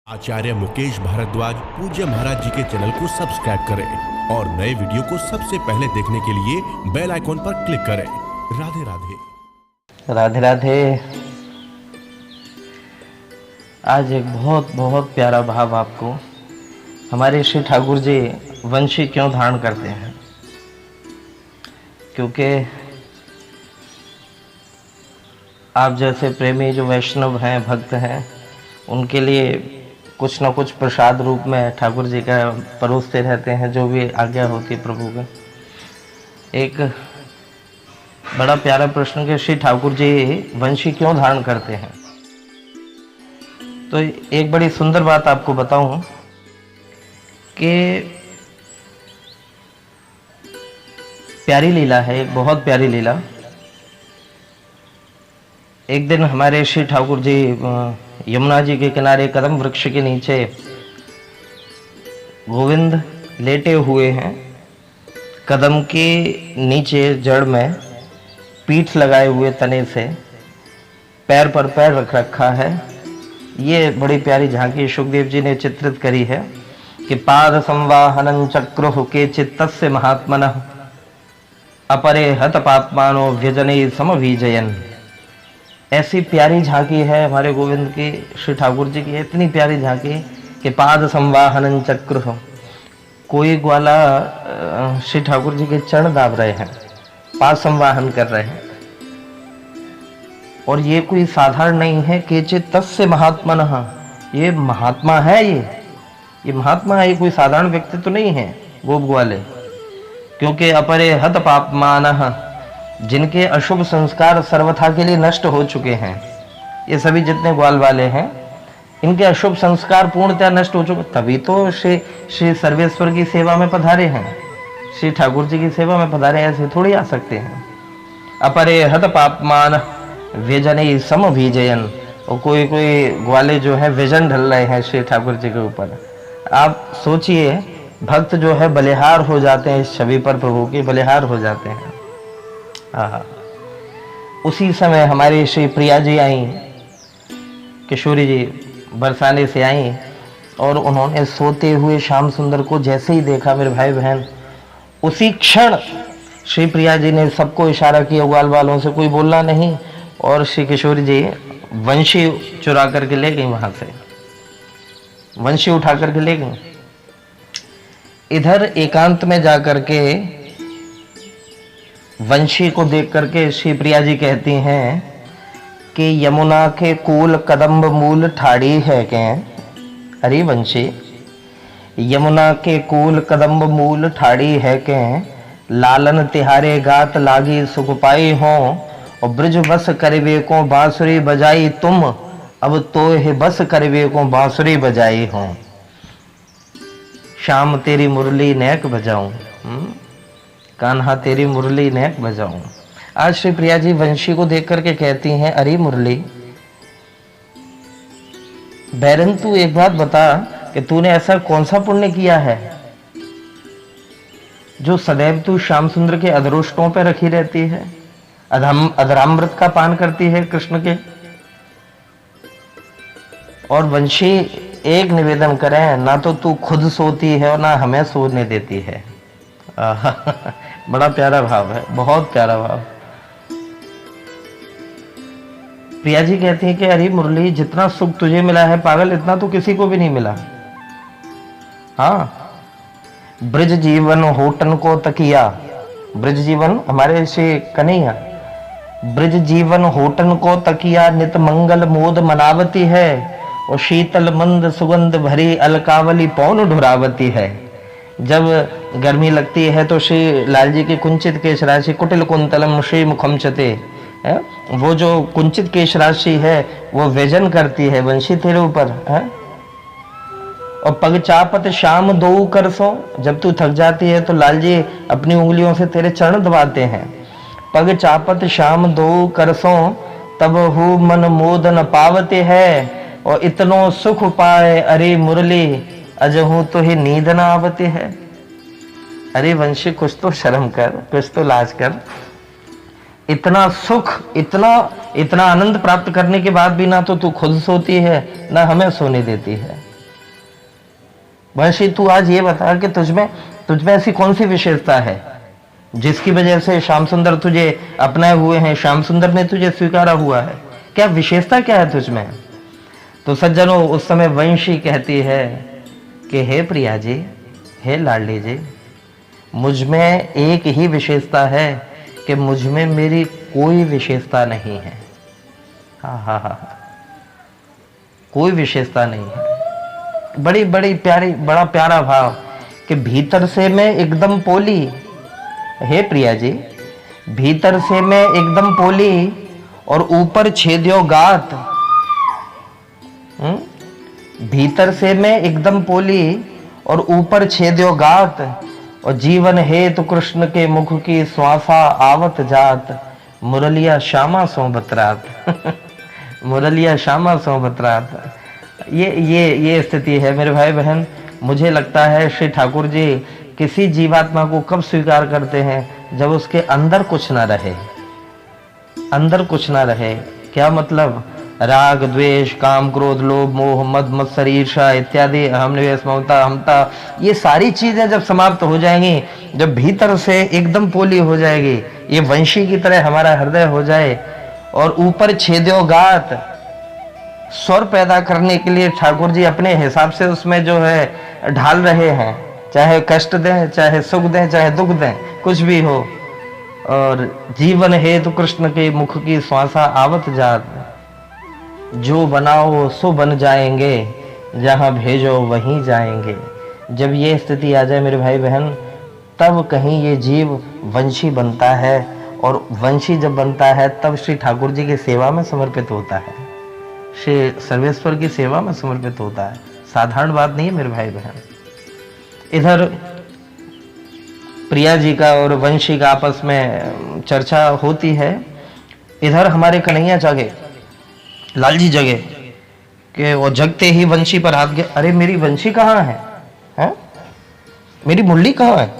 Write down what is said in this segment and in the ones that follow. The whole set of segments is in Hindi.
आचार्य मुकेश भारद्वाज पूज्य महाराज जी के चैनल को सब्सक्राइब करें और नए वीडियो को सबसे पहले देखने के लिए बेल आइकॉन पर क्लिक करें। राधे राधे। राधे राधे। आज एक बहुत बहुत प्यारा भाव आपको। हमारे श्री ठाकुर जी वंशी क्यों धारण करते हैं? क्योंकि आप जैसे प्रेमी जो वैष्णव हैं, भक्त हैं, उनके लिए कुछ न कुछ प्रसाद रूप में ठाकुर जी का परोसते रहते हैं, जो भी आज्ञा होती है प्रभु का। एक बड़ा प्यारा प्रश्न कि श्री ठाकुर जी वंशी क्यों धारण करते हैं। तो एक बड़ी सुंदर बात आपको बताऊं कि प्यारी लीला है, एक बहुत प्यारी लीला। एक दिन हमारे श्री ठाकुर जी यमुना जी के किनारे कदम वृक्ष के नीचे गोविंद लेटे हुए हैं। कदम के नीचे जड़ में पीठ लगाए हुए तने से पैर पर पैर रख रखा है। ये बड़ी प्यारी झांकी सुखदेव जी ने चित्रित करी है कि पाद संवाहनं चक्रुः के चित्तस्य महात्मनः अपरे हत पापमानो व्यजने समविजयन्। ऐसी प्यारी झांकी है हमारे गोविंद की, श्री ठाकुर जी की इतनी प्यारी झांकी कि पाद संवाहनं चक्रुः, कोई ग्वाला श्री ठाकुर जी के चरण दाब रहे हैं, पाद संवाहन कर रहे हैं। और ये कोई साधारण नहीं है। केचित् तस्य महात्मनः, ये महात्मा है, ये महात्मा है, ये कोई साधारण व्यक्ति तो नहीं है गोप ग्वाले। क्योंकि अपरे हत पापमानः, जिनके अशुभ संस्कार सर्वथा के लिए नष्ट हो चुके हैं, ये सभी जितने ग्वाल वाले हैं, इनके अशुभ संस्कार पूर्णतः नष्ट हो चुके, तभी तो श्री सर्वेश्वर की सेवा में पधारे हैं, श्री ठाकुर जी की सेवा में पधारे, ऐसे थोड़ी आ सकते हैं। अपरे हत पापमान व्यजने समविजयन्। और कोई ग्वाले जो है व्यजन ढल रहे हैं श्री ठाकुर जी के ऊपर। आप सोचिए, भक्त जो है बलिहार हो जाते हैं, इस छवि पर प्रभु के बलिहार हो जाते हैं। उसी समय हमारी श्री प्रिया जी आई, किशोरी जी बरसाने से आई, और उन्होंने सोते हुए श्याम सुंदर को जैसे ही देखा मेरे भाई बहन, उसी क्षण श्री प्रिया जी ने सबको इशारा किया, ग्वाल वालों से कोई बोलना नहीं, और श्री किशोरी जी वंशी चुरा करके ले गई, वहां से वंशी उठा करके ले गई। इधर एकांत में जाकर के वंशी को देख करके श्री प्रिया जी कहती हैं कि यमुना के कूल कदम्ब मूल ठाड़ी है के। अरे वंशी, यमुना के कूल कदम्ब मूल ठाड़ी है के, लालन तिहारे गात लागी सुख पाई हो, और ब्रज बस करवे को बांसुरी बजाई तुम, अब तो है बस करवे को बांसुरी बजाई हो। शाम तेरी मुरली नेक बजाऊं, कान्हा तेरी मुरली नेक बजाऊं। आज श्री प्रिया जी वंशी को देख करके कहती हैं, अरे मुरली बैरन, तू एक बात बता कि तूने ऐसा कौन सा पुण्य किया है जो सदैव तू श्याम सुंदर के अधरोष्टों पर रखी रहती है, अधरामृत का पान करती है कृष्ण के। और वंशी एक निवेदन करें, ना तो तू खुद सोती है और ना हमें सोने देती है। बड़ा प्यारा भाव है, बहुत प्यारा भाव। प्रिया जी कहती है कि अरे मुरली, जितना सुख तुझे मिला है पागल, इतना तो किसी को भी नहीं मिला। हाँ, ब्रज जीवन होटन को तकिया, ब्रज जीवन हमारे से कन्हैया, ब्रज जीवन होटन को तकिया, नित मंगल मोद मनावती है, और शीतल मंद सुगंध भरी अलकावली पौन ढुरावती है। जब गर्मी लगती है तो श्री लाल जी की कुंचित केश राशि कुटिल कुंतलम श्री मुखम चते, वो जो कुंचित केश राशि है वो व्यजन करती है वंशी तेरे ऊपर है। और पग चापत शाम दो कर सो, जब तू थक जाती है तो लाल जी अपनी उंगलियों से तेरे चरण दबाते हैं। पग चापत शाम दो कर सो, तब हु मन मोद न पावते है, और इतनो सुख पाए अरे मुरली, अजहू तो ही नींद न आवती है। अरे वंशी, कुछ तो शर्म कर, कुछ तो लाज कर। इतना सुख, इतना आनंद प्राप्त करने के बाद भी ना तो तू खुद सोती है, ना हमें सोने देती है। वंशी तू आज ये बता कि तुझमें ऐसी कौन सी विशेषता है जिसकी वजह से श्याम सुंदर तुझे अपनाए हुए हैं, श्याम सुंदर ने तुझे स्वीकारा हुआ है, क्या विशेषता क्या है तुझमें? तो सज्जनों, उस समय वंशी कहती है कि हे प्रिया जी, हे लाडली जी, मुझमें एक ही विशेषता है कि मुझमें मेरी कोई विशेषता नहीं है। हाँ हाँ हाँ, कोई विशेषता नहीं है। बड़ी बड़ी प्यारी, बड़ा प्यारा भाव कि भीतर से मैं एकदम पोली, हे प्रिया जी, भीतर से मैं एकदम पोली और ऊपर छेद्यो गात। भीतर से मैं एकदम पोली और ऊपर छेद्यो गात, और जीवन हेतु कृष्ण के मुख की श्वासा आवत जात, मुरलिया श्यामा सोबत रात। मुरलिया श्यामा सोबत रात। ये स्थिति है मेरे भाई बहन। मुझे लगता है श्री ठाकुर जी किसी जीवात्मा को कब स्वीकार करते हैं? जब उसके अंदर कुछ ना रहे, अंदर कुछ ना रहे। क्या मतलब? राग, द्वेष, काम, क्रोध, लोभ, मोह, मद, मत्सर, ईर्ष्या इत्यादि, अहम, निवेश, ममता, हमता, ये सारी चीजें जब समाप्त हो जाएंगी, जब भीतर से एकदम पोली हो जाएगी, ये वंशी की तरह हमारा हृदय हो जाए, और ऊपर छेद्यो गात, स्वर पैदा करने के लिए ठाकुर जी अपने हिसाब से उसमें जो है ढाल रहे हैं, चाहे कष्ट दें, चाहे सुख दें, चाहे दुख दें, कुछ भी हो। और जीवन हेतु कृष्ण के मुख की श्वासा आवत जात, जो बनाओ सो बन जाएंगे, जहां भेजो वहीं जाएंगे। जब ये स्थिति आ जाए मेरे भाई बहन, तब कहीं ये जीव वंशी बनता है, और वंशी जब बनता है तब श्री ठाकुर जी की सेवा में समर्पित होता है, श्री सर्वेश्वर की सेवा में समर्पित होता है। साधारण बात नहीं है मेरे भाई बहन। इधर प्रिया जी का और वंशी का आपस में चर्चा होती है, इधर हमारे कन्हैया जागे, लालजी जगे कि वो जगते ही वंशी पर हाथ गए। अरे मेरी वंशी कहाँ है? मेरी मुरली कहाँ है?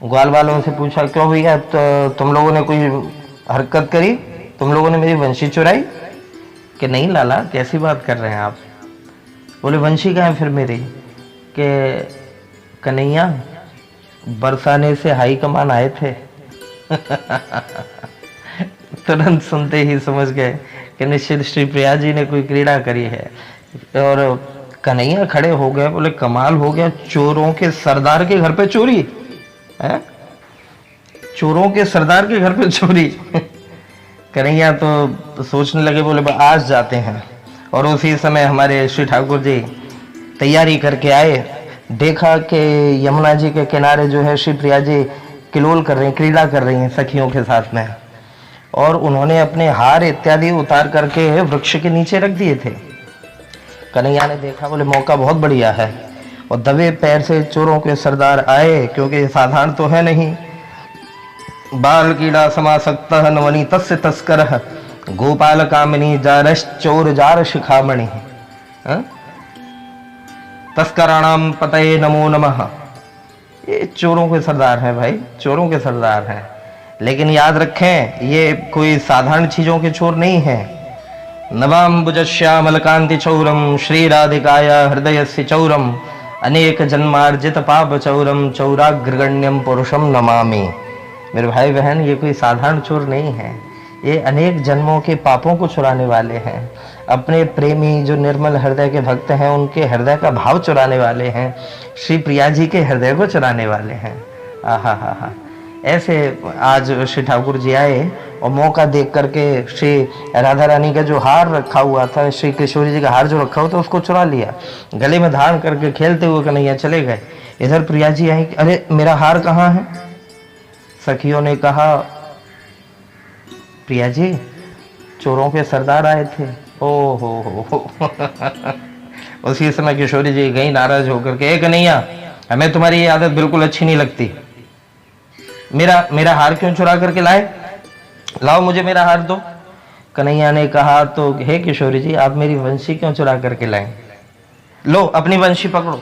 ग्वाल वालों से पूछा, क्यों भैया, तो तुम लोगों ने कोई हरकत करी? तुम लोगों ने मेरी वंशी चुराई? कि नहीं लाला, कैसी बात कर रहे हैं आप? बोले वंशी कहाँ है फिर मेरी? कि कन्हैया, बरसाने से हाई कमान आए थे। तुरंत सुनते ही समझ गए कि निश्चित श्री प्रिया जी ने कोई क्रीड़ा करी है। और कन्हैया खड़े हो गए, बोले कमाल हो गया, चोरों के सरदार के घर पे चोरी है? चोरों के सरदार के घर पे चोरी। कन्हैया तो सोचने लगे, बोले आज जाते हैं। और उसी समय हमारे श्री ठाकुर जी तैयारी करके आए, देखा कि यमुना जी के किनारे जो है श्री प्रिया जी किलोल कर रही हैं, क्रीड़ा कर रही हैं सखियों के साथ में, और उन्होंने अपने हार इत्यादि उतार करके वृक्ष के नीचे रख दिए थे। कन्हैया ने देखा, बोले मौका बहुत बढ़िया है, और दबे पैर से चोरों के सरदार आए, क्योंकि साधारण तो है नहीं। बाल कीड़ा समासक्तः नवनी तस्य तस्करः, गोपाल कामिनी जारश्च चोर जार शिखामणि, तस्कराणाम पतये नमो नमः। ये चोरों के सरदार हैं भाई, चोरों के सरदार हैं। लेकिन याद रखें, ये कोई साधारण चीजों के चोर नहीं है। नवाम्बुजश्यामलकांति चौरम श्री राधिकाया हृदयस्य चौरम, अनेक जन्मार्जित पाप चौरम चौराग्रगण्यम पुरुषम नमामि। मेरे भाई बहन, ये कोई साधारण चोर नहीं है, ये अनेक जन्मों के पापों को चुराने वाले हैं। अपने प्रेमी जो निर्मल हृदय के भक्त हैं, उनके हृदय का भाव चुराने वाले हैं, श्री प्रिया जी के हृदय को चुराने वाले हैं। आहा हा हा। ऐसे आज श्री ठाकुर जी आए, और मौका देख करके श्री राधा रानी का जो हार रखा हुआ था, श्री किशोरी जी का हार जो रखा हुआ था, उसको चुरा लिया, गले में धारण करके खेलते हुए कन्हैया चले गए। इधर प्रिया जी आई, अरे मेरा हार कहाँ है? सखियों ने कहा, प्रिया जी चोरों के सरदार आए थे। ओ हो। उसी समय किशोरी जी गई नाराज होकर के, कन्हैया हमें तुम्हारी ये आदत बिल्कुल अच्छी नहीं लगती, मेरा हार क्यों चुरा करके लाए? लाओ मुझे मेरा हार दो। कन्हैया ने कहा, तो हे किशोरी जी, आप मेरी वंशी क्यों चुरा करके लाए? लो अपनी वंशी पकड़ो।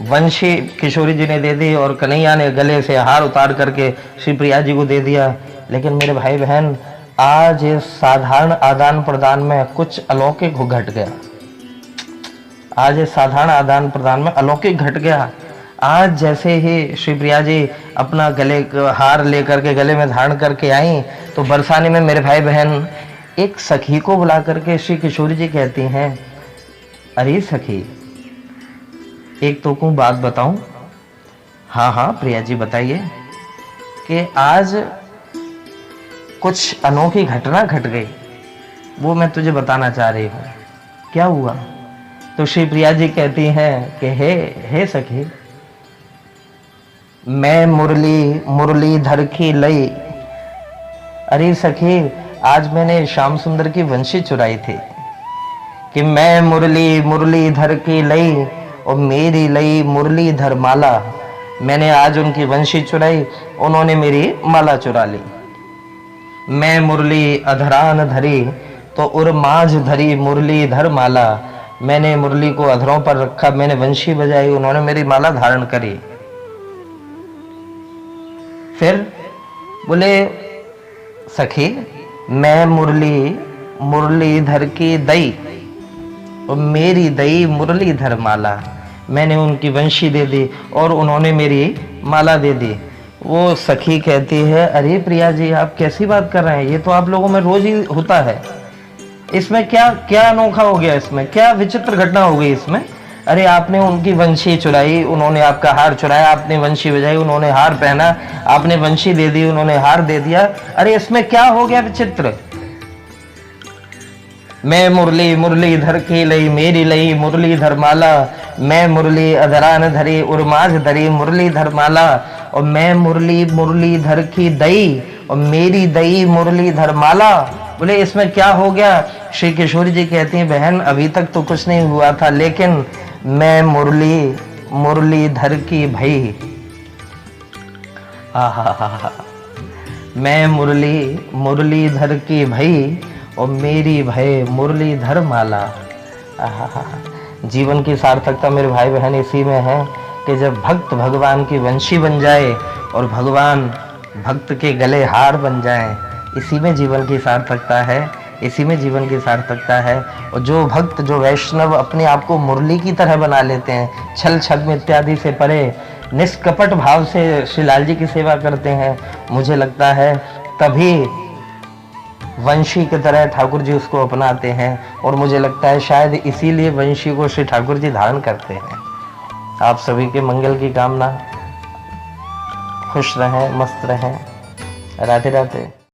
वंशी किशोरी जी ने दे दी, और कन्हैया ने गले से हार उतार करके श्री प्रिया जी को दे दिया। लेकिन मेरे भाई बहन, आज इस साधारण आदान प्रदान में कुछ अलौकिक घट गया। आज इस साधारण आदान प्रदान में अलौकिक घट गया। आज जैसे ही श्री प्रिया जी अपना गले का हार लेकर के गले में धारण करके आई, तो बरसाने में मेरे भाई बहन एक सखी को बुला करके श्री किशोरी जी कहती हैं, अरे सखी, एक तो को बात बताऊं। हाँ हाँ प्रिया जी बताइए। कि आज कुछ अनोखी घटना घट गई, वो मैं तुझे बताना चाह रही हूँ। क्या हुआ? तो श्री प्रिया जी कहती हैं कि हे सखी, मैं मुरलीधर की लई। अरे सखी, आज मैंने श्याम सुंदर की वंशी चुराई थी कि मैं मुरलीधर की लई और मेरी लई मुरलीधर माला। मैंने आज उनकी वंशी चुराई, उन्होंने मेरी माला चुरा ली। मैं मुरली अधरान धरी तो उर मांझ धरी मुरलीधर माला। मैंने मुरली को अधरों पर रखा, मैंने वंशी बजाई, उन्होंने मेरी माला धारण करी। फिर बोले सखी, मैं मुरलीधर की दई और मेरी दई मुरलीधर माला। मैंने उनकी वंशी दे दी और उन्होंने मेरी माला दे दी। वो सखी कहती है, अरे प्रिया जी, आप कैसी बात कर रहे हैं? ये तो आप लोगों में रोज ही होता है। इसमें क्या क्या अनोखा हो गया? इसमें क्या विचित्र घटना हो गई इसमें? अरे आपने उनकी वंशी चुराई, उन्होंने आपका हार चुराया, आपने वंशी बजाई, उन्होंने हार पहना, आपने वंशी दे दी, उन्होंने हार दे दिया। अरे इसमें क्या हो गया विचित्र? मैं मुरलीधर की लई, मेरी लई मुरलीधर माला। मैं मुरली अधरान धरी उर्माझ धरी मुरलीधर माला। और मैं मुरलीधर की दई और मेरी दई मुरलीधर माला। बोले इसमें क्या हो गया? श्री किशोरी जी कहती हैं, बहन अभी तक तो कुछ नहीं हुआ था, लेकिन मैं मुरलीधर की भई। आहा, मैं मुरलीधर की भई और मेरी भय मुरलीधर माला। आहा, जीवन की सार्थकता मेरे भाई बहन इसी में है कि जब भक्त भगवान की वंशी बन जाए और भगवान भक्त के गले हार बन जाए, इसी में जीवन की सार्थकता है, इसी में जीवन की सार्थकता है। और जो भक्त, जो वैष्णव अपने आप को मुरली की तरह बना लेते हैं, छल छद्म इत्यादि से परे निष्कपट भाव से श्री लाल जी की सेवा करते हैं, मुझे लगता है तभी वंशी की तरह ठाकुर जी उसको अपनाते हैं। और मुझे लगता है शायद इसीलिए वंशी को श्री ठाकुर जी धारण करते हैं। आप सभी के मंगल की कामना। खुश रहें, मस्त रहें। राधे राधे।